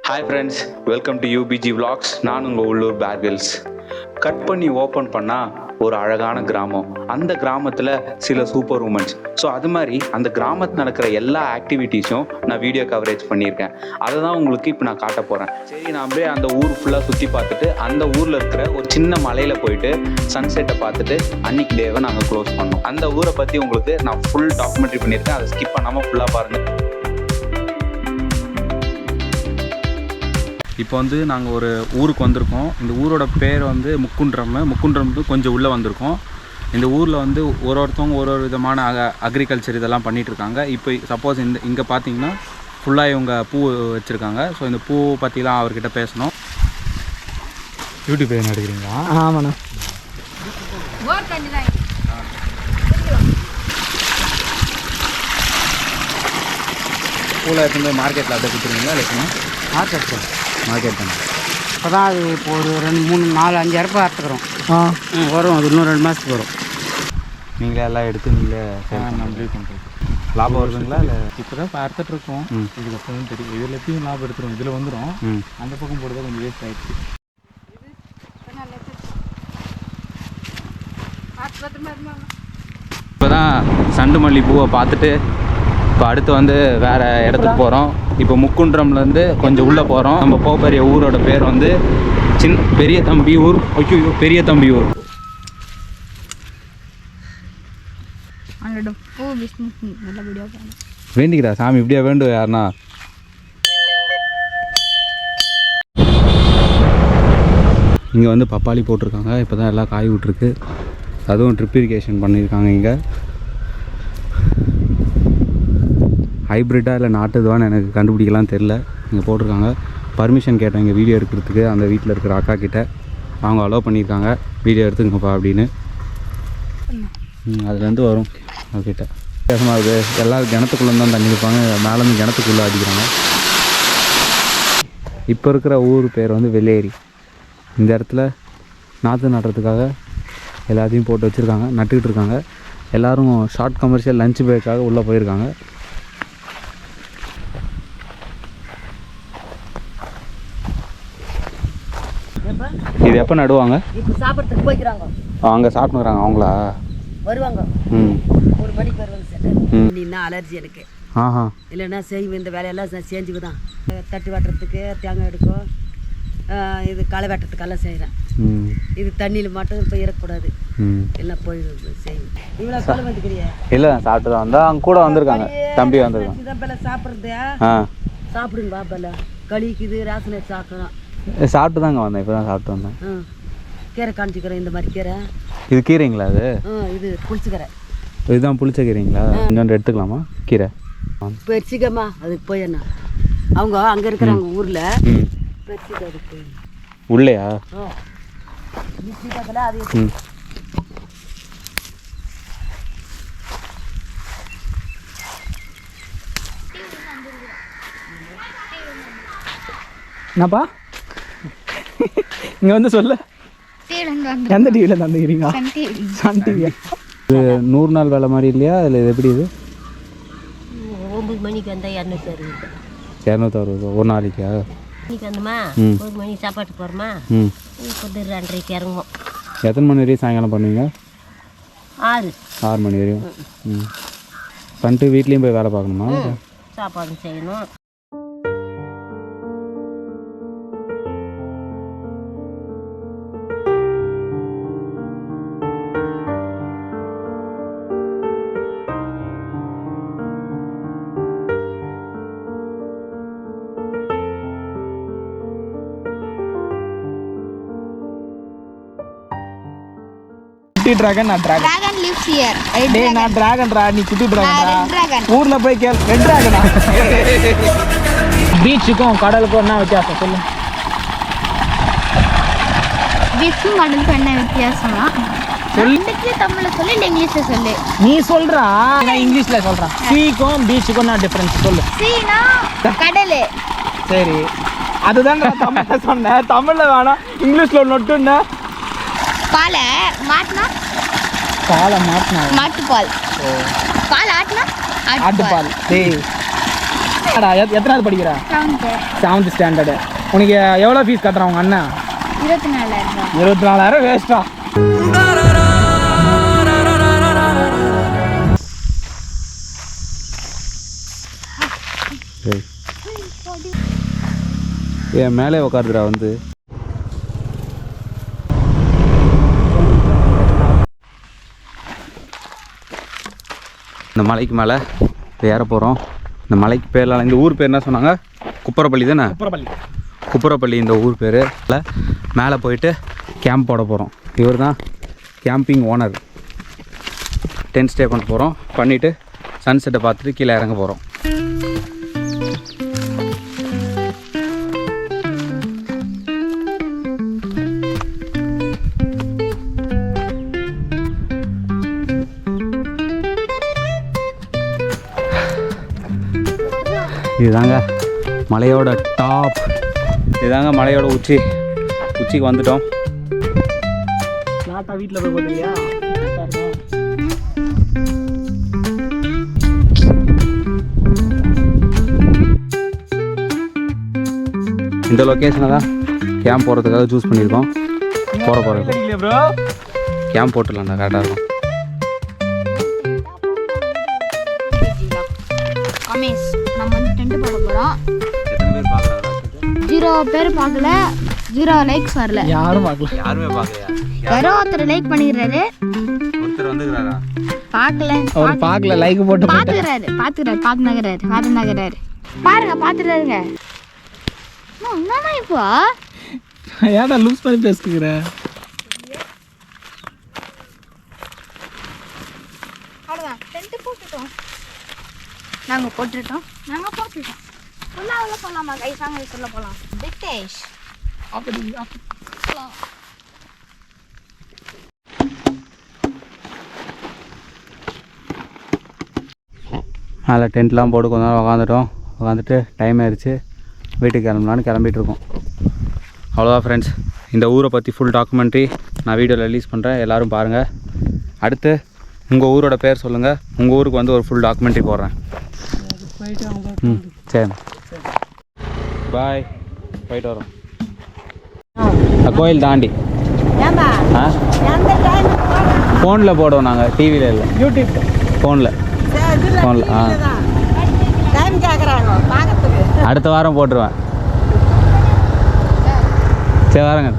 Hi friends, welcome to UBG Vlogs. நான் உங்கள் உள்ளூர் பேர்கில்ஸ். கட் பண்ணி ஓப்பன் பண்ணால் ஒரு அழகான கிராமம். அந்த கிராமத்தில் சில சூப்பர் உமன்ஸ். ஸோ அது மாதிரி அந்த கிராமத்தில் நடக்கிற எல்லா ஆக்டிவிட்டீஸும் நான் வீடியோ கவரேஜ் பண்ணியிருக்கேன். அதை தான் உங்களுக்கு இப்போ நான் காட்ட போகிறேன். சரி, நான் அப்படியே அந்த ஊர் ஃபுல்லாக சுற்றி பார்த்துட்டு அந்த ஊரில் இருக்கிற ஒரு சின்ன மலையில் போயிட்டு சன்செட்டை பார்த்துட்டு அன்னைக்கு டேவை நாங்கள் க்ளோஸ் பண்ணோம். அந்த ஊரை பற்றி உங்களுக்கு நான் ஃபுல் டாக்குமெண்ட்ரி பண்ணியிருக்கேன். அதை ஸ்கிப் பண்ணாமல் ஃபுல்லாக பாருங்கள். இப்போ வந்து நாங்கள் ஒரு ஊருக்கு வந்திருக்கோம். இந்த ஊரோட பேர் வந்து முக்குன்றம் கொஞ்சம் உள்ளே வந்திருக்கோம். இந்த ஊரில் வந்து ஒருத்தவங்க ஒரு விதமான அக்ரிகல்ச்சர் இதெல்லாம் பண்ணிகிட்ருக்காங்க. இப்போ சப்போஸ் இங்கே பார்த்தீங்கன்னா ஃபுல்லாக இவங்க பூ வச்சுருக்காங்க. ஸோ இந்த பூ பற்றிலாம் அவர்கிட்ட பேசணும். யூடியூப் எடுக்கிறீங்களா? ஆமாண்ணா. பூவில் எடுத்துகிட்டு மார்க்கெட்டில் அப்படியே கொடுத்துருவீங்களா? இல்லைன்னா மார்க்கெட் தானே. இப்போ தான் அது இப்போ ஒரு 2, 3, 4, 5 அறுப்பு அறுத்துக்கிறோம். வரும், அது இன்னும் 2 மாதத்துக்கு வரும். நீங்களே எல்லாம் எடுத்து நீங்களே நம்மளே பண்ணுறது லாபம் வருதுங்களா? இல்லை இப்போ தான் இப்போ அறுத்துட்ருக்கோம். இதுக்கு அப்புறம் தெரியும். இதில் எப்பயும் லாபம் எடுத்துரும். இதில் வந்துடும். அந்த பக்கம் போடுறது கொஞ்சம் வேஸ்ட் ஆகிடுச்சு. இப்போ தான் சண்டு மல்லி பூவை பார்த்துட்டு இப்போ அடுத்து வந்து வேறு இடத்துக்கு போகிறோம். இப்போ முக்குன்றம்லேருந்து கொஞ்சம் உள்ளே போகிறோம். நம்ம போகிற ஊரோட பேர் வந்து பெரிய தம்பி ஊர். பெரிய தம்பி ஊர். வேண்டிக்கிறா சாமி, இப்படியா வேண்டும் யாருன்னா? இங்கே வந்து பப்பாளி போட்டிருக்காங்க. இப்போ தான் எல்லாம் காய் விட்ருக்கு. அதுவும் ட்ரிப் இரிகேஷன் பண்ணியிருக்காங்க. இங்கே ஹைப்ரிட்டாக இல்லை நாட்டுதுவான்னு எனக்கு கண்டுபிடிக்கலாம் தெரில. இங்கே போட்டிருக்காங்க. பர்மிஷன் கேட்டேன் இங்கே வீடியோ எடுக்கிறதுக்கு. அந்த வீட்டில் இருக்கிற அக்கா கிட்டே அவங்க அலோவ் பண்ணியிருக்காங்க, வீடியோ எடுத்துங்கப்பா அப்படின்னு. அதுலேருந்து வரும் அவர்கிட்ட. வித்தியாசமாக இருக்குது. எல்லோரும் கிணத்துக்குள்ளே தான் தண்ணி இருப்பாங்க, மேலேருந்து கிணத்துக்குள்ளே அடிக்கிறாங்க. இப்போ இருக்கிற ஊர் பேர் வந்து வெள்ளேரி. இந்த இடத்துல நாற்று நடுறதுக்காக எல்லாத்தையும் போட்டு வச்சுருக்காங்க, நட்டுக்கிட்டு இருக்காங்க. எல்லோரும் ஷார்ட் கமர்ஷியல் லஞ்ச் பிரேக்காக உள்ளே போயிருக்காங்க. இது எப்போ நடுவாங்க? இப்போ சாப்பிட்றதுக்கு போய்க்கிறாங்க. அங்கே சாப்பிட்டுக்கிறாங்க. அவங்களா வருவாங்க? 1 மணிக்கு வருவாங்க சார். இல்லைன்னா அலர்ஜி எனக்கு. இல்லைன்னா செய்வோம். இந்த வேலையெல்லாம் செஞ்சுக்கு தான். தட்டு வெட்டுறதுக்கு, தேங்காய் எடுக்கும், இது களை வெட்டுறதுக்கெல்லாம் செய்கிறேன். இது தண்ணியில் மட்டும் இப்போ இருக்கக்கூடாது. எல்லாம் போயிடும் செய்யும். இவ்வளோ காலம் வந்துக்கிறியா? இல்லை, சாப்பிட்டு தான் வந்தால் அவங்க கூட வந்திருக்காங்க. தம்பி வந்திருக்காங்க. இதான் பல சாப்பிட்றது. சாப்பிடுங்க பாப்பல. களிக்குது, ரேஷனை சாப்பிட்றோம். சாப்பிட்டு தாங்க வந்தேன். இப்போ தான் சாப்பிட்டு வந்தேன். கீரை காமிச்சிக்கிறேன். இந்த மாதிரி கீரை. இது கீரைங்களா? அது இது புளிச்சக்கீரை. இதுதான் புளிச்ச கீரைங்களா? இன்னொன்று எடுத்துக்கலாமா கீரை? பெருசிக்கம்மா அதுக்கு போயண்ணா. அவங்க அங்கே இருக்கிறாங்க ஊரில். பெருசிக்க அதுக்கு போய் உள்ளேயா? அது என்னப்பா இங்கே வந்து சொல்ல, எந்த டிவியில் தந்துக்கிறீங்க? சன் டிவியா? இது 100 நாள் வேலை மாதிரி இல்லையா? அதில் இது எப்படி? இது 9 மணிக்கு வந்தால் 260. 260 ஒரு நாளைக்கா? மணிக்கு வந்தோமா, 1 மணிக்கு சாப்பாட்டு போகிறோமா, இப்போ 2:30க்கு இறங்குவோம். எத்தனை மணி வரையும் சாயங்காலம் பண்ணுவீங்க? 6 மணி வரையும். பண்ணிட்டு வீட்லேயும் போய் வேலை பார்க்கணுமா? சாப்பாடு செய்யணும். Dragon lives here. டேய், நான் டிராகன்டா, நீ குட்டி டிராகன்டா. ஊர்ல போய் கேள். ரெட் டிராகனா? பீச்சுக்கும் கடலுக்கும் என்ன வித்தியாசம் சொல்லு? பீச்சுக்கும் கடலுக்கும் என்ன வித்தியாசமா? தமிழ்ல சொல்லு, இல்ல இங்கிலீஷ்ல சொல்லு. நீ சொல்றா, நான் இங்கிலீஷ்ல சொல்றேன். சீக்கும் பீச்சுக்கும் என்ன டிஃபரன்ஸ் சொல்லு? சீனா கடல். சரி, அதுதான் நான் தமிழ்ல சொன்னேன். தமிழ்ல வேணாம், இங்கிலீஷ்ல நொட்டுன்னா. பாலை மாட்டினா மாட்டுப்பால். பால் ஆட்டினா ஆட்டுப்பால். டேய், எத்தனாவது படிக்கிற? 7th standard. உனக்கு எவ்வளோ ஃபீஸ் கட்டுறான் உங்கள் அண்ணன்? 24,000. 24,000 வேஸ்ட்டா. ஏன் மேலே உட்காருதுடா வந்து. இந்த மலைக்கு மேலே ஏற போகிறோம். இந்த மலைக்கு பேர்லாம் இந்த ஊர் பேர் என்ன சொன்னாங்க? குப்பரப்பள்ளி தானே? குப்பரப்பள்ளி இந்த ஊர் பேர். மேலே போயிட்டு கேம்ப் போட போகிறோம். இவர் தான் கேம்பிங் ஓனர். டென்ட் ஸ்டே பண்ண போகிறோம். பண்ணிவிட்டு சன்செட்டை பார்த்துட்டு கீழே இறங்க போகிறோம். இதுதாங்க மலையோட டாப். இதுதாங்க மலையோட உச்சிக்கு வந்துட்டோம். வீட்டில் போய் போட்டுறியா? இந்த லொக்கேஷனை தான் கேம்ப் போடுறதுக்காக சூஸ் பண்ணியிருக்கோம். போட போகிறோம். ப்ரோ கேம்ப் போட்டுடலாம்டா, கரெக்டாக இருக்கும். கமேஷ் நம்ம வந்து டென்ட் போட போகிறோம். எத்தனை பேர் பார்க்குறாங்க? 0 பேர் பார்க்கல, 0 லைக்ஸ் வரல. யாரும் பார்க்கல. யாருமே பார்க்கலையா? யாரோ ஒருத்தர் லைக் பண்ணிடுறாரு. ஒருத்தர் வந்துக்கிறாரா? பார்க்கல, அவர் பார்க்கல, லைக் போட்டு பார்த்துக்கிறாரு. பாருங்க, பார்த்துறாருங்க. என்னன்னா இப்போ ஏன்டா லூஸ் பண்ணி பேசுகிற? அவ்வளோதான், டென்ட் போட்டுட்டோம். நாங்கள் போட்டுட்டோம். உள்ளே போகலாமா? கைசாங்க சொல்ல போகலாம். பிரிட்டேஷ் அதில் டென்ட்லாம் போட்டு கொஞ்ச நேரம் உட்காந்துட்டு டைம் ஆயிடுச்சு. வீட்டுக்கு கிளம்பலான்னு கிளம்பிகிட்ருக்கோம். அவ்வளோதான் ஃப்ரெண்ட்ஸ், இந்த ஊரை பற்றி ஃபுல் டாக்குமெண்ட்ரி நான் வீடியோவில் ரிலீஸ் பண்ணுறேன். எல்லோரும் பாருங்கள். அடுத்து உங்கள் ஊரோட பேர் சொல்லுங்கள். உங்கள் ஊருக்கு வந்து ஒரு ஃபுல் டாக்குமெண்ட்ரி போடுறேன். சரி, பாய். போயிட்டு வரோம். கோயில் தாண்டி ஃபோனில் போடுவோம் நாங்கள், டிவியில் இல்லை, யூடியூப் ஃபோனில். அடுத்த வாரம் போட்டுருவேன். சரி, வரேங்க.